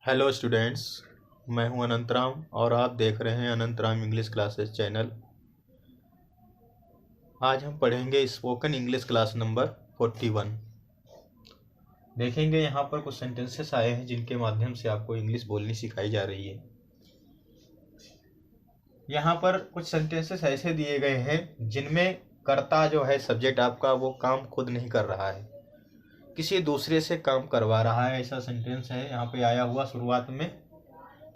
Hello students, मैं हूं अनंतराम और आप देख रहे हैं अनंतराम इंग्लिश क्लासेस चैनल। आज हम पढ़ेंगे स्पोकन इंग्लिश क्लास नंबर 41। देखेंगे यहाँ पर कुछ सेंटेंसेस आए हैं जिनके माध्यम से आपको इंग्लिश बोलनी सिखाई जा रही है। यहाँ पर कुछ सेंटेंसेस ऐसे दिए गए हैं जिनमें कर्ता जो है सब्जेक्ट आपका वो काम खुद नहीं कर रहा है, किसी दूसरे से काम करवा रहा है। ऐसा सेंटेंस है यहाँ पे आया हुआ शुरुआत में।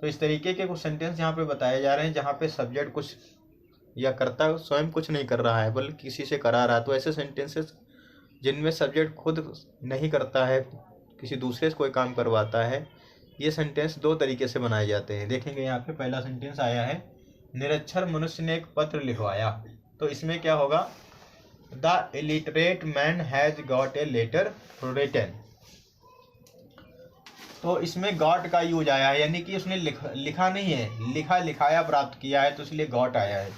तो इस तरीके के कुछ सेंटेंस यहाँ पे बताए जा रहे हैं जहाँ पे सब्जेक्ट कुछ या कर्ता स्वयं कुछ नहीं कर रहा है बल्कि किसी से करा रहा है। तो ऐसे सेंटेंसेस जिनमें सब्जेक्ट खुद नहीं करता है, किसी दूसरे से कोई काम करवाता है, ये सेंटेंस दो तरीके से बनाए जाते हैं। देखेंगे यहाँ पे पहला सेंटेंस आया है, निरक्षर मनुष्य ने एक पत्र लिखवाया। तो इसमें क्या होगा, the illiterate man has got a letter written. तो इसमें गॉट का यूज आया है, यानी कि उसने लिखा नहीं है, लिखाया प्राप्त किया है, तो इसलिए गॉट आया है।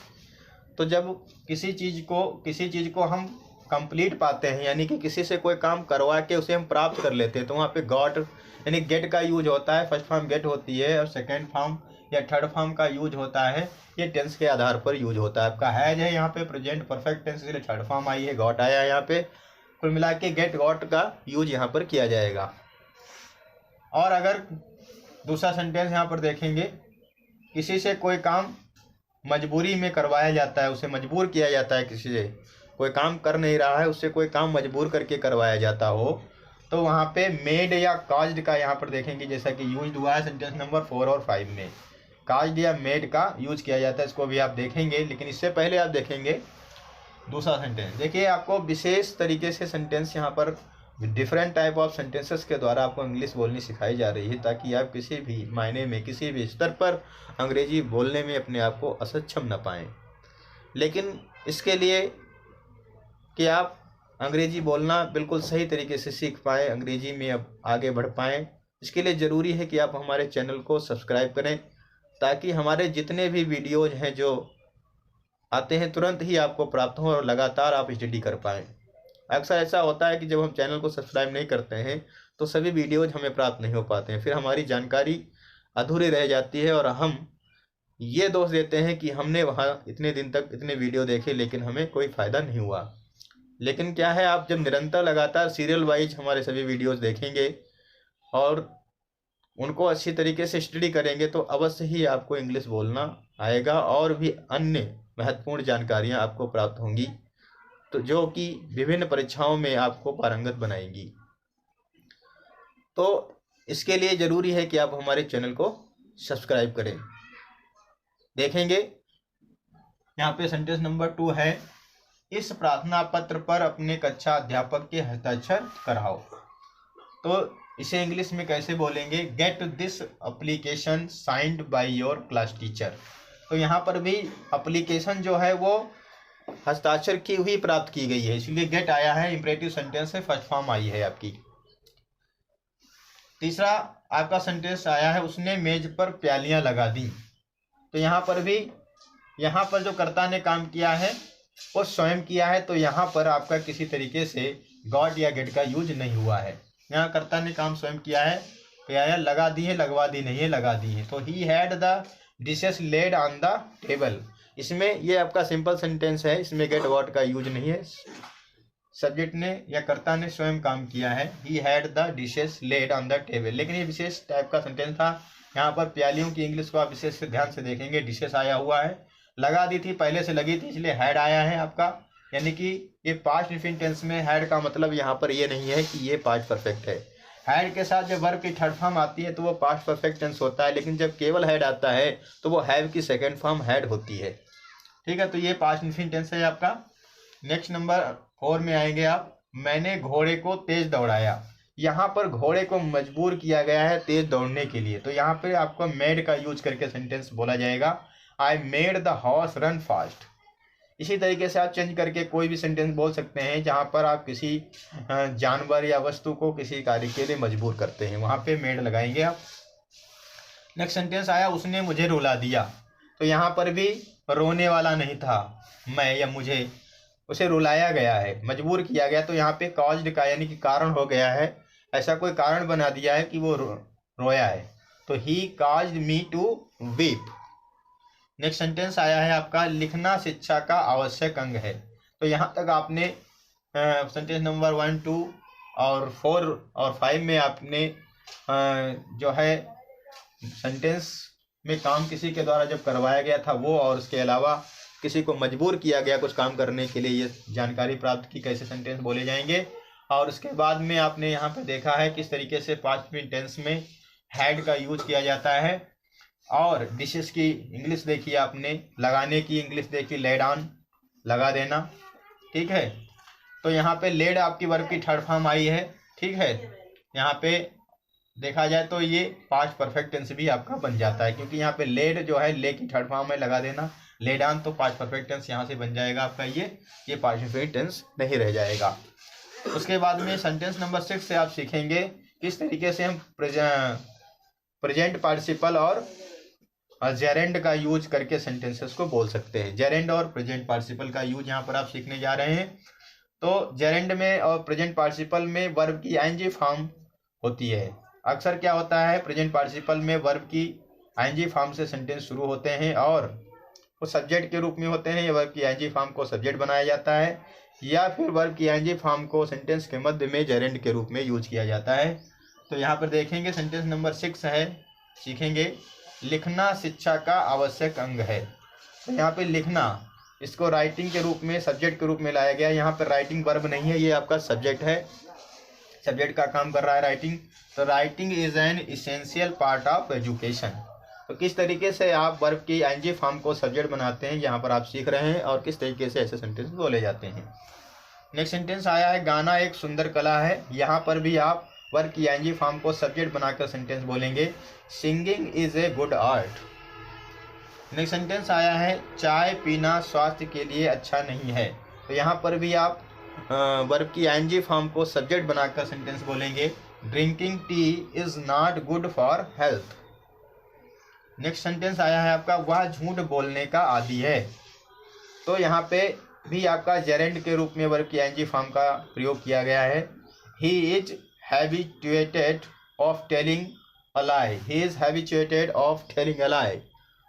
तो जब किसी चीज़ को हम कंप्लीट पाते हैं, यानी कि किसी से कोई काम करवा के उसे हम प्राप्त कर लेते हैं, तो वहाँ पे गॉट यानी गेट का यूज होता है। फर्स्ट फॉर्म गेट होती है और सेकेंड फॉर्म या थर्ड फॉर्म का यूज होता है। ये टेंस के आधार पर यूज होता है। आपका हैज है यहाँ पे प्रेजेंट परफेक्ट टेंस, इसलिए थर्ड फॉर्म आई है, गॉट आया है यहाँ पे। कुल मिला के गेट गॉट का यूज यहाँ पर किया जाएगा। और अगर दूसरा सेंटेंस यहाँ पर देखेंगे, किसी से कोई काम मजबूरी में करवाया जाता है, उसे मजबूर किया जाता है, किसी से कोई काम कर नहीं रहा है उससे कोई काम मजबूर करके करवाया जाता हो, तो वहाँ पे मेड या काज्ड का यहाँ पर देखेंगे जैसा कि यूज हुआ है सेंटेंस नंबर 4 और 5 में। काज्ड या मेड का यूज किया जाता है, इसको भी आप देखेंगे। लेकिन इससे पहले आप देखेंगे दूसरा सेंटेंस। देखिए, आपको विशेष तरीके से सेंटेंस यहाँ पर डिफरेंट टाइप ऑफ सेंटेंसेस के द्वारा आपको इंग्लिश बोलनी सिखाई जा रही है, ताकि आप किसी भी मायने में किसी भी स्तर पर अंग्रेजी बोलने में अपने आप को असक्षम न पाएं। लेकिन इसके लिए कि आप अंग्रेजी बोलना बिल्कुल सही तरीके से सीख पाएँ, अंग्रेजी में अब आगे बढ़ पाएँ, इसके लिए ज़रूरी है कि आप हमारे चैनल को सब्सक्राइब करें, ताकि हमारे जितने भी वीडियोज़ हैं जो आते हैं तुरंत ही आपको प्राप्त हो और लगातार आप स्टडी कर पाएँ। अक्सर ऐसा होता है कि जब हम चैनल को सब्सक्राइब नहीं करते हैं तो सभी वीडियोज हमें प्राप्त नहीं हो पाते हैं, फिर हमारी जानकारी अधूरी रह जाती है और हम ये दोष देते हैं कि हमने वहाँ इतने दिन तक इतने वीडियो देखे लेकिन हमें कोई फ़ायदा नहीं हुआ। लेकिन क्या है, आप जब निरंतर लगातार सीरियल वाइज हमारे सभी वीडियोज़ देखेंगे और उनको अच्छी तरीके से स्टडी करेंगे तो अवश्य ही आपको इंग्लिश बोलना आएगा और भी अन्य महत्वपूर्ण जानकारियाँ आपको प्राप्त होंगी, तो जो कि विभिन्न परीक्षाओं में आपको पारंगत बनाएंगी। तो इसके लिए ज़रूरी है कि आप हमारे चैनल को सब्सक्राइब करें। देखेंगे यहाँ पे सेंटेंस नंबर 2 है, इस प्रार्थना पत्र पर अपने कक्षा अध्यापक के हस्ताक्षर कराओ। तो इसे इंग्लिश में कैसे बोलेंगे, get this application signed by your class teacher. तो यहाँ पर भी एप्लीकेशन जो है वो हस्ताक्षर की हुई प्राप्त की गई है, इसलिए गेट आया है, इंपरेटिव सेंटेंस है, फर्स्ट फॉर्म आई है आपकी। तीसरा आपका सेंटेंस आया है, उसने मेज पर प्यालियां लगा दी। तो यहाँ पर भी जो कर्ता ने काम किया है वो स्वयं किया है, तो यहाँ पर आपका किसी तरीके से गॉट या गेट का यूज नहीं हुआ है। यहाँ कर्ता ने काम स्वयं किया है, प्यालियां लगा दी है, लगवा दी नहीं है, लगा दी है। तो he had the dishes laid on the table. इसमें ये आपका सिंपल सेंटेंस है, इसमें गेट गॉट का यूज नहीं है, सब्जेक्ट ने या कर्ता ने स्वयं काम किया है। He had the dishes laid on the table. लेकिन ये विशेष टाइप का सेंटेंस था। यहाँ पर प्यालियों की इंग्लिश को आप विशेष ध्यान से देखेंगे, डिशेस आया हुआ है, लगा दी थी पहले से लगी थी, इसलिए हैड आया है आपका। यानी कि ये पास्ट इंफिनिट टेंस में हैड का मतलब यहाँ पर ये नहीं है कि ये पास्ट परफेक्ट है। हैड के साथ जब वर्ब की थर्ड फॉर्म आती है तो वो पास्ट परफेक्ट टेंस होता है, लेकिन जब केवल हैड आता है तो वो हैव की सेकेंड फॉर्म हैड होती है। ठीक है, तो ये पास्ट इंफिनिट टेंस है आपका। नेक्स्ट नंबर 4 में आएंगे आप, मैंने घोड़े को तेज दौड़ाया। यहाँ पर घोड़े को मजबूर किया गया है तेज दौड़ने के लिए, तो यहाँ पे आपको मेड का यूज करके सेंटेंस बोला जाएगा, I made the horse run fast. इसी तरीके से आप चेंज करके कोई भी सेंटेंस बोल सकते हैं जहाँ पर आप किसी जानवर या वस्तु को किसी कार्य के लिए मजबूर करते हैं, वहाँ पे मेड लगाएंगे आप। नेक्स्ट सेंटेंस आया, उसने मुझे रुला दिया। तो यहाँ पर भी रोने वाला नहीं था, मैं या मुझे, उसे रुलाया गया है, मजबूर किया गया। तो यहाँ पे कॉज्ड का यानी कि कारण हो गया है, ऐसा कोई कारण बना दिया है कि वो रोया है। तो he caused me to weep. Next sentence आया है आपका, लिखना शिक्षा का आवश्यक अंग है। तो यहाँ तक आपने सेंटेंस नंबर 1, 2 और 4 और 5 में आपने जो है सेंटेंस में काम किसी के द्वारा जब करवाया गया था वो, और उसके अलावा किसी को मजबूर किया गया कुछ काम करने के लिए, ये जानकारी प्राप्त की कैसे सेंटेंस बोले जाएंगे। और उसके बाद में आपने यहाँ पे देखा है किस तरीके से पास्ट टेंस में हैड का यूज किया जाता है। और डिशेस की इंग्लिश देखी आपने, लगाने की इंग्लिश देखी लेड ऑन, लगा देना, ठीक है। तो यहाँ पे लेड आपकी वर्ब की थर्ड फॉर्म आई है, ठीक है। यहाँ पे देखा जाए तो ये पास्ट परफेक्ट टेंस भी आपका बन जाता है, क्योंकि यहाँ पे लेड जो है ले की थर्ड फॉर्म में लगा देना, लेड ऑन, तो पास्ट परफेक्ट टेंस यहाँ से बन जाएगा आपका ये पास्ट परफेक्ट टेंस नहीं रह जाएगा। उसके बाद में सेंटेंस नंबर 6 से आप सीखेंगे किस तरीके से हम प्रेजेंट पार्टिसिपल और जेरेंड का यूज करके सेंटेंसेस को बोल सकते हैं। जेरेंड और प्रेजेंट पार्टिसिपल का यूज यहाँ पर आप सीखने जा रहे हैं। तो जेरेंड में और प्रेजेंट पार्टिसिपल में वर्ब की आईएनजी फॉर्म होती है। अक्सर क्या होता है, प्रेजेंट पार्टिसिपल में वर्ब की आईएनजी फॉर्म से सेंटेंस शुरू होते हैं और वो सब्जेक्ट के रूप में होते हैं, या वर्ब की आईएनजी फॉर्म को सब्जेक्ट बनाया जाता है, या फिर वर्ब की आईएनजी फॉर्म को सेंटेंस के मध्य में जेरेंड के रूप में यूज किया जाता है। तो यहाँ पर देखेंगे सेंटेंस नंबर 6 है, सीखेंगे लिखना शिक्षा का आवश्यक अंग है। तो यहाँ पे लिखना, इसको राइटिंग के रूप में सब्जेक्ट के रूप में लाया गया। यहाँ पर राइटिंग वर्ब नहीं है, ये आपका सब्जेक्ट है, सब्जेक्ट का काम कर रहा है राइटिंग। तो writing is an essential part of education. तो किस तरीके से आप वर्ब की आईएनजी फॉर्म को सब्जेक्ट बनाते हैं यहाँ पर आप सीख रहे हैं, और किस तरीके से ऐसे सेंटेंस बोले जाते हैं। नेक्स्ट सेंटेंस आया है, गाना एक सुंदर कला है। यहाँ पर भी आप वर्ब की आईएनजी फॉर्म को सब्जेक्ट बनाकर सेंटेंस बोलेंगे, singing is a good art. Next sentence आया है, चाय पीना स्वास्थ्य के लिए अच्छा नहीं है। तो यहाँ पर भी आप वर्ब की आईएनजी फॉर्म को सब्जेक्ट बनाकर सेंटेंस बोलेंगे, drinking tea is not good for health. Next sentence आया है आपका, वह झूठ बोलने का आदी है। तो यहाँ पे भी आपका जेरेंड के रूप में वर्ब की आईएनजी फॉर्म का प्रयोग किया गया है। He is habituated of telling a lie, he is habituated of telling a lie.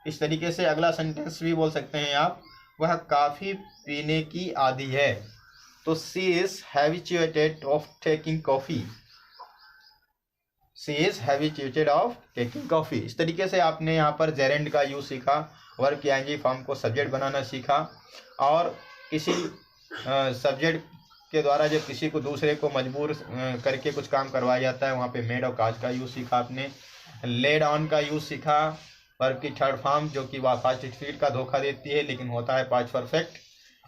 इस तरीके से अगला सेंटेंस भी बोल सकते हैं आप, वह काफ़ी पीने की आदी है। तो she is habituated of taking coffee, she is habituated of taking coffee. इस तरीके से आपने यहाँ पर जेरेंड का यूज सीखा, वर्ब की आईएनजी फॉर्म को सब्जेक्ट बनाना सीखा, और किसी सब्जेक्ट के द्वारा जब किसी को दूसरे को मजबूर करके कुछ काम करवाया जाता है, वहाँ पे मेड और काज का यूज सीखा आपने। लेड ऑन का यूज सीखा, वर्ब की थर्ड फॉर्म जो कि वह पास्ट स्पीड का धोखा देती है लेकिन होता है पास्ट परफेक्ट।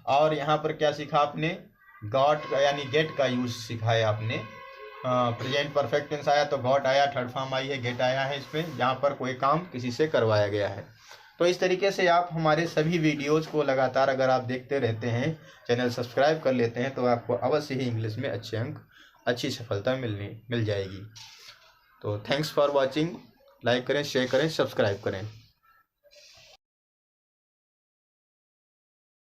और यहाँ पर क्या सीखा आपने, गॉट यानी गेट का यूज सीखा है आपने। प्रेजेंट परफेक्ट टेंस आया तो गॉट आया, थर्ड फॉर्म आई है, गेट आया है इस पर, जहाँ पर कोई काम किसी से करवाया गया है। तो इस तरीके से आप हमारे सभी वीडियोज़ को लगातार अगर आप देखते रहते हैं, चैनल सब्सक्राइब कर लेते हैं, तो आपको अवश्य ही इंग्लिश में अच्छे अंक, अच्छी सफलता मिल जाएगी। तो थैंक्स फॉर वॉचिंग, लाइक करें, शेयर करें, सब्सक्राइब करें।